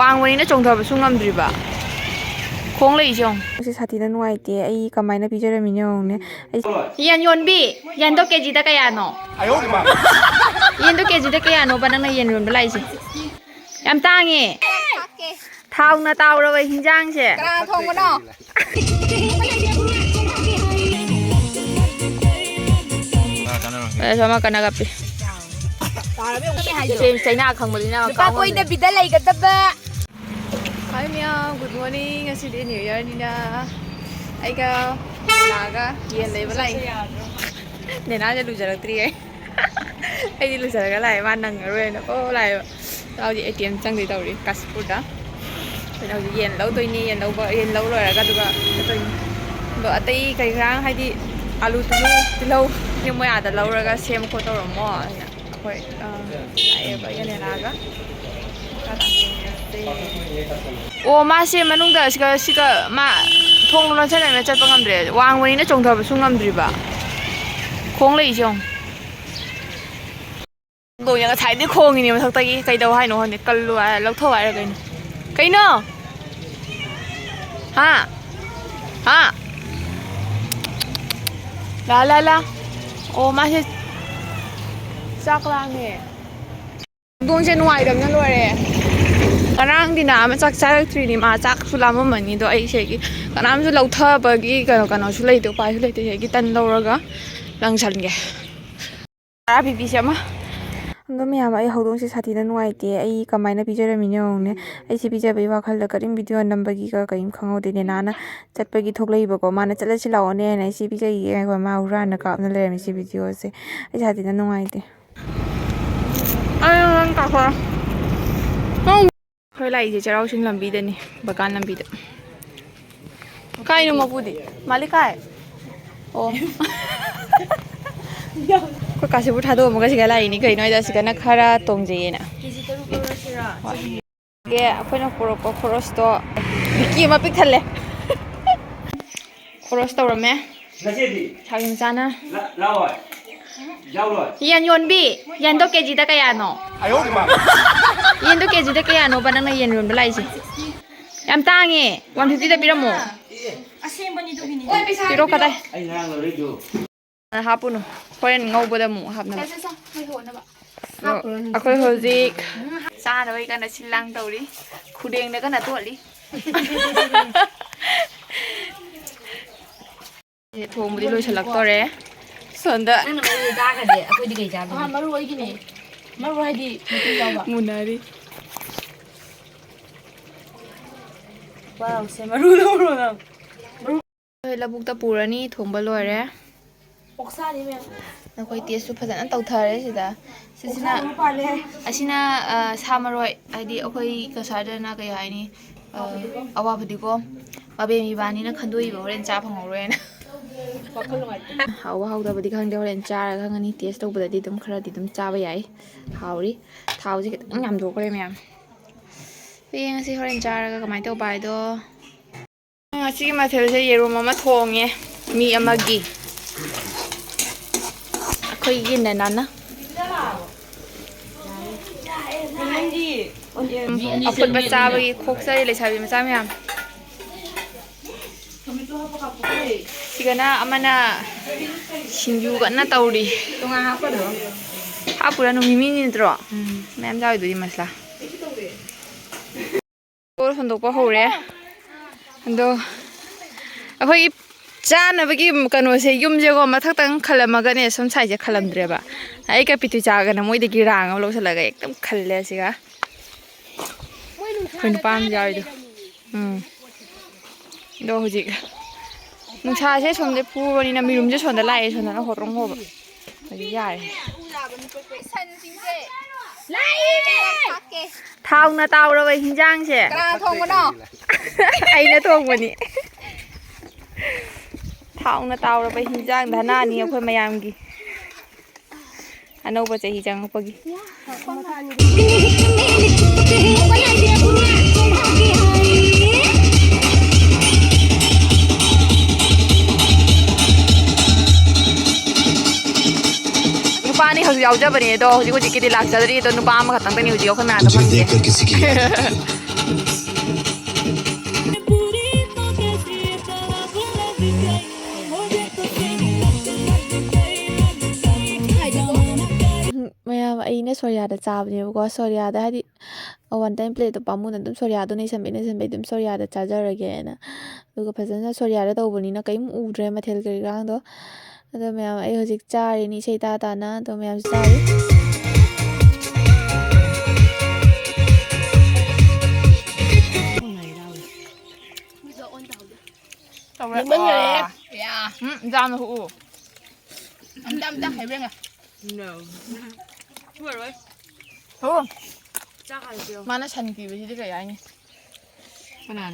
ꯋꯥꯡꯕꯅꯤꯅ ꯆꯣꯡꯊꯕꯁꯨ ꯉꯝꯗ꯭ꯔꯤꯕ ꯈꯣꯡ ꯂꯩꯁꯤꯌꯣ ꯁꯤ ꯁꯥꯊꯤꯅ ꯅꯨꯡꯉꯥꯏꯇꯦ ꯑꯩ ꯀꯃꯥꯏꯅ ꯄꯤꯖꯔꯝꯃꯤꯅꯣ ꯌꯦꯡꯉꯨꯅꯦ ꯌꯦꯟ ꯌꯣꯟꯕꯤ ꯌꯦꯟꯗꯣ ꯀꯦꯖꯤꯗ ꯀꯌꯥꯅꯣ ꯌꯦꯟꯗꯣ ꯀꯦꯖꯤꯗ ꯀꯌꯥꯅꯣꯕ ꯅꯪꯅ ꯌꯦꯟ ꯌꯣꯟꯕ ꯂꯥꯛꯏꯁꯦ ꯌꯥꯝ ꯇꯥꯡꯉꯦ ꯊꯥꯎꯅ ꯇꯥꯎꯔꯕ ꯍꯤꯟꯖꯥꯡꯁꯦ ꯀꯅꯥ ꯊꯣꯡꯕꯅꯣ sama kana kape China khangbalina lupa koidabida ꯂꯩꯒꯗꯕ Hi ma'am, good morning. Ngasi New Year nina. Aiga naga yen leba lai. Nena ja lujaratri ai. Ai di lujaraga lai ma nangaroi na ko lai. Tao di ATM changdei tawri Kasipurda. Tao di yen lau toini yen lau loiraga duga toini. Do atai kai rang hai di alu tulu tilau ni moi ada lauraga sem ko tawramo na. Akoi ai ba yen naga. Oh masih menunggu sika ma thong lo chane me chatpa ngamdre wangwani na chongthaba su ngamdriba khong leisiong do yang thai ni khong ni mathak tagi kaidau haino hone kallu lauthau ai ra kaino ha la oh masih saklange dong se nuai dam na lore Karang dina ama chak charak trini ma chak sulama mani do ai segi kanam su lautha bagi kano su leite upai su leite segi tan lauraga langsange ara bibi sama ando miyam ai hodong se sathina nuaite ai kamaina pijaramine ongne ai se pijabai wakhal da karim video nambagi ka kaim khangode ne nana chatpagi thoklaiba ko mana chala chilaone na se pijai ko ma ura na ka na le mi se video se ai sathina nuaite ai ka ko Khoi lai je charau sing lambi da ni bakan lambi da kai no mapudi malikai oh ko kasi bu thado mo kasi lai ni kai noi da sikana khara tongje na kiji taru korosira ge akhona poroko khoros to biki ma pik thalle khoros tawrame ngajedi thagin chana lawai Yan yonbi yan do keji da kaya no yen do keji da kaya no ba nang na yen yonba laisi yam tangi 150 da piramo asembani do bini piro kadai ai nang lo ridu hapuno horen ngauba da mu hapna akhoi hozik sa da bai kana silang tawri khudeng da kana toli thong budi loi salak tore Sonda. nang maru da ga de akoi di gai ja ha maru oi gini maru hai di mutu yawa Munari. wow se maru lo na Labuk ta purani thongba loire. oksa ni me Nakoi taste su phajana tawthare sida. Sisina asina samaroi haidi akoi kasada na kai haini awa phadiko babe mi bani na khandoi ba horen cha phangoroi na. Hawa hawda badi khangde horen chara khangani taste tawbadadi dum kharadi dum chaba yai hawri thawji kitang yam dokore myam Peng si horen chara ga kamai taw bai do Ngasi mathel se yerum ama thonge mi amagi akhoi gi nana aput bacha bagi khoksari le sabi macha myam Sigana amana singju kana tawri tunga ha pa do hapura no mimi ni dro mem jawi du masla or hondo pa hore ando akhoi chana bagi kano se yum je go mathak tang khalamaga ne som sai je khalamdre ba ai ka pitu cha ga na moi de gi rang lo salaga ekdam khalle siga khoi pam jawi du do hojik Nungsa se somde puroni na mirum je sonda lai sonda na horong hoba Hadi yare Thau na tawra ba hinjang se kana thongbono ai na thongmani Thau na tawra ba hinjang dhana ni akhoi mayam gi Anau ba chahi jang pagi Pani haju yau jabani do haju ko jikiti lak jadari to nu pam khatang tani haju ko na da ꯃꯌꯥꯝ ꯑꯩꯅ ꯁꯣꯔꯤꯌꯥꯗ ꯆꯥꯕꯅꯦꯕꯀꯣ ꯁꯣꯔꯤꯌꯥꯗ ꯍꯥꯏꯗꯤ one time ꯄ꯭ꯂꯦꯠꯇꯣ ꯄꯥꯝꯃꯨꯅ ꯑꯗꯨꯝ ꯁꯣꯔꯤꯌꯥꯗꯣ ꯅꯩꯁꯟꯕꯩ ꯑꯗꯨꯝ ꯁꯣꯔꯤꯌꯥꯗ ꯆꯥꯖꯔꯒꯦꯅ ꯑꯗꯨꯒ ꯐꯖꯅ ꯁꯣꯔꯤꯌꯥꯗ ꯇꯧꯕꯅꯤꯅ ꯀꯔꯤꯝ ꯎꯗ꯭ꯔꯦ ꯃꯊꯦꯜ ꯀꯔꯤꯀꯥꯡꯗꯣ ꯑꯗꯣ ꯃꯌꯥꯝ ꯑꯩ ꯍꯧꯖꯤꯛ ꯆꯥꯔꯤꯅꯤ ꯏꯁꯩ ꯇꯥꯅ ꯑꯗꯣ ꯃꯌꯥꯝꯁꯨ ꯆꯥꯔꯤ ꯌꯥꯝꯅ ꯍꯨꯎ ꯑꯝꯇ ꯍꯥꯏꯕ꯭ꯔꯦꯡꯉ ꯃꯥꯅ ꯁꯟ ꯄꯤꯕꯁꯤꯗꯤ ꯀꯩ ꯍꯥꯏꯅꯤ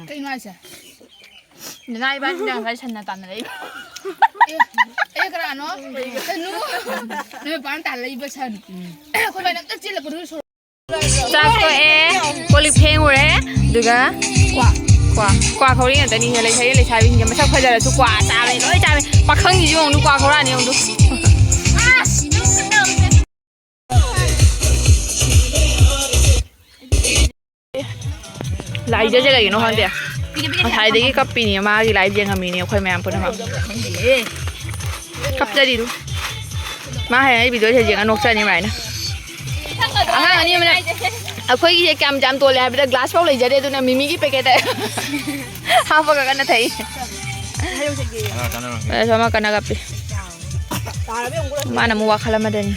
ꯀꯩꯅꯣ ꯍꯥꯏꯁꯦ ꯅꯅꯥ ꯏꯕꯥꯅꯤꯅ ꯉꯁꯥꯏ ꯁꯟꯅ ꯇꯥꯟꯅꯔꯛꯏꯕ ꯑꯦ ꯀꯅꯥꯅꯣ ꯁꯅꯨ ꯅꯣꯏ ꯄꯥꯟ ꯇꯥꯜꯂꯛꯏꯕ ꯁꯟ ꯑꯩꯈꯣꯏ ꯃꯥꯏꯅ ꯑꯝꯇ ꯆꯦꯜꯂꯛꯄꯗꯨ ꯆꯥꯛ ꯇꯣꯛꯑꯦ ꯀꯣꯜꯂꯤꯛ ꯐꯦꯡꯉꯨꯔꯦ ꯑꯗꯨꯒ ꯀ꯭ꯋꯥ ꯈꯧꯔꯤ ꯉꯥꯛꯇꯅꯤ ꯂꯩꯁꯥꯕꯤꯁꯤꯡꯁꯦ ꯃꯁꯛ ꯐꯖꯔꯁꯨ ꯀ꯭ꯋꯥ ꯆꯥꯕꯅꯤ ꯂꯣꯏ ꯆꯥꯕꯅꯤ ꯄꯥꯈꯪꯒꯤꯁꯨ ꯌꯦꯡꯉꯨ ꯀ꯭ꯋꯥ ꯈꯧꯔꯥꯅꯤ ꯌꯦꯡꯉꯨ ꯂꯥꯏꯖꯁꯦ ꯀꯩꯒꯤꯅꯣ ꯈꯪꯗꯦ ꯉꯁꯥꯏꯗꯒꯤ ꯀꯞꯄꯤꯅꯤ ꯃꯥꯒꯤ ꯂꯥꯏꯚ ꯌꯦꯡꯉꯝꯃꯤꯅꯤ ꯑꯩꯈꯣꯏ ꯃꯌꯥꯝ ꯄꯨꯝꯅꯃꯛ ꯀꯞꯆꯔꯤꯗꯨ ꯃꯥ ꯍꯌꯦꯡ ꯑꯩ ꯚꯤꯗꯤꯑꯣꯁꯦ ꯌꯦꯡꯉ ꯅꯣꯛꯆꯅꯤ ꯃꯥꯏꯅ ꯑꯉꯥꯡ ꯑꯅꯤ ꯑꯃꯅ ꯑꯩꯈꯣꯏꯒꯤꯁꯦ ꯀꯌꯥꯝ ꯇꯣꯜꯂꯦ ꯍꯥꯏꯕꯗ ꯒ꯭ꯂꯥꯁ ꯐꯥꯎ ꯂꯩꯖꯗꯦ ꯑꯗꯨꯅ ꯃꯤꯃꯤꯒꯤ ꯄꯦꯀꯦꯠꯇ ꯍꯥꯞꯄꯒ ꯀꯟꯅ ꯊꯛꯏ ꯑꯃ ꯀꯟꯅ ꯀꯞꯄꯤ ꯃꯥꯅ ꯑꯃꯨꯛ ꯋꯥꯈꯜ ꯑꯃꯗꯅꯤ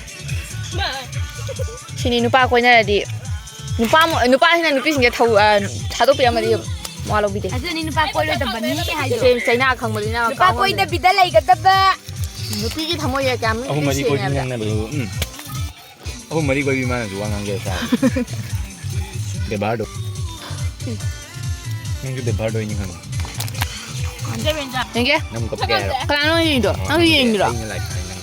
ꯁꯤꯅꯤ ꯅꯨꯄꯥ ꯀꯣꯏꯅꯔꯗꯤ ꯅꯨꯄꯥꯁꯤꯅ ꯅꯨꯄꯤꯁꯤꯡꯁꯦ ꯊꯥꯗꯣꯛꯄꯤꯔꯝꯃꯗꯤ ꯃꯋꯥ ꯂꯧꯕꯤꯗꯦ ꯑꯗꯨꯅꯤ ꯅꯨꯄꯥ ꯀꯣꯏꯔꯣꯏꯗꯕꯅꯤ ꯍꯥꯏꯗꯣ ꯆꯩꯅꯥ ꯈꯪꯕꯅꯤꯅ ꯅꯨꯄꯥ ꯀꯣꯏꯗꯕꯤꯗ ꯂꯩꯒꯗꯕ ꯅꯨꯄꯤꯒꯤ ꯊꯃꯣꯏꯁꯦ ꯀꯌꯥꯝ ꯑꯍꯨꯝ ꯃꯔꯤ ꯁꯦꯡꯉꯦ ꯍꯥꯏꯕꯗ ꯑꯍꯨꯝ ꯃꯔꯤ ꯀꯣꯏꯕꯤ ꯃꯥꯅꯁꯨ ꯋꯥ ꯉꯥꯡꯒꯦ ꯁꯥꯔ ꯕꯦꯕꯥꯔꯗꯣ ꯅꯪꯁꯨ ꯕꯦꯕꯥꯔꯗꯣ ꯑꯩꯅ ꯈꯪꯉꯦ ꯌꯦꯡꯒꯦ ꯅꯪ ꯀꯞꯀꯦ ꯍꯥꯏꯔꯣ ꯀꯅꯥꯅꯣ ꯌꯦꯡꯉꯤꯗꯣ ꯅꯪꯁꯨ ꯌꯦꯡꯉꯤꯔꯣ ꯑꯩꯅ ꯂꯥꯏꯛ ꯅꯪ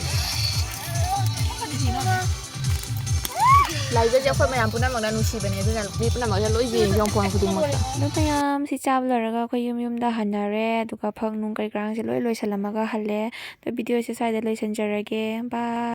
ꯂꯥꯏꯕꯁꯦ ꯑꯩꯈꯣꯏ ꯃꯌꯥꯝ ꯄꯨꯝꯅꯃꯛꯅ ꯅꯨꯡꯁꯤꯕꯅꯦ ꯑꯗꯨꯅ ꯃꯤ ꯄꯨꯝꯅꯃꯛꯁꯦ ꯂꯣꯏ ꯌꯦꯡꯉꯤ ꯌꯣꯡꯐꯣꯟ ꯈꯨꯗꯤꯡꯃꯛꯇ ꯑꯗꯨ ꯃꯌꯥꯝ ꯁꯤ ꯆꯥꯕ ꯂꯣꯏꯔꯒ ꯑꯩꯈꯣই ꯌꯨꯝꯗ ꯍꯟꯅꯔꯦ ꯑꯗꯨꯒ ꯐꯛ ꯅꯨꯡ ꯀꯩꯀꯥꯡꯁꯦ ꯂꯣꯏ ꯂꯣꯏꯁꯜꯂꯝꯃꯒ ꯍꯜꯂꯦ ꯑꯗꯣ ꯚꯤꯗꯤꯑꯣꯁꯦ ꯁ꯭ꯋꯥꯏꯗ ꯂꯣꯏꯁꯤꯟꯖꯔꯒꯦ ꯕꯥꯏ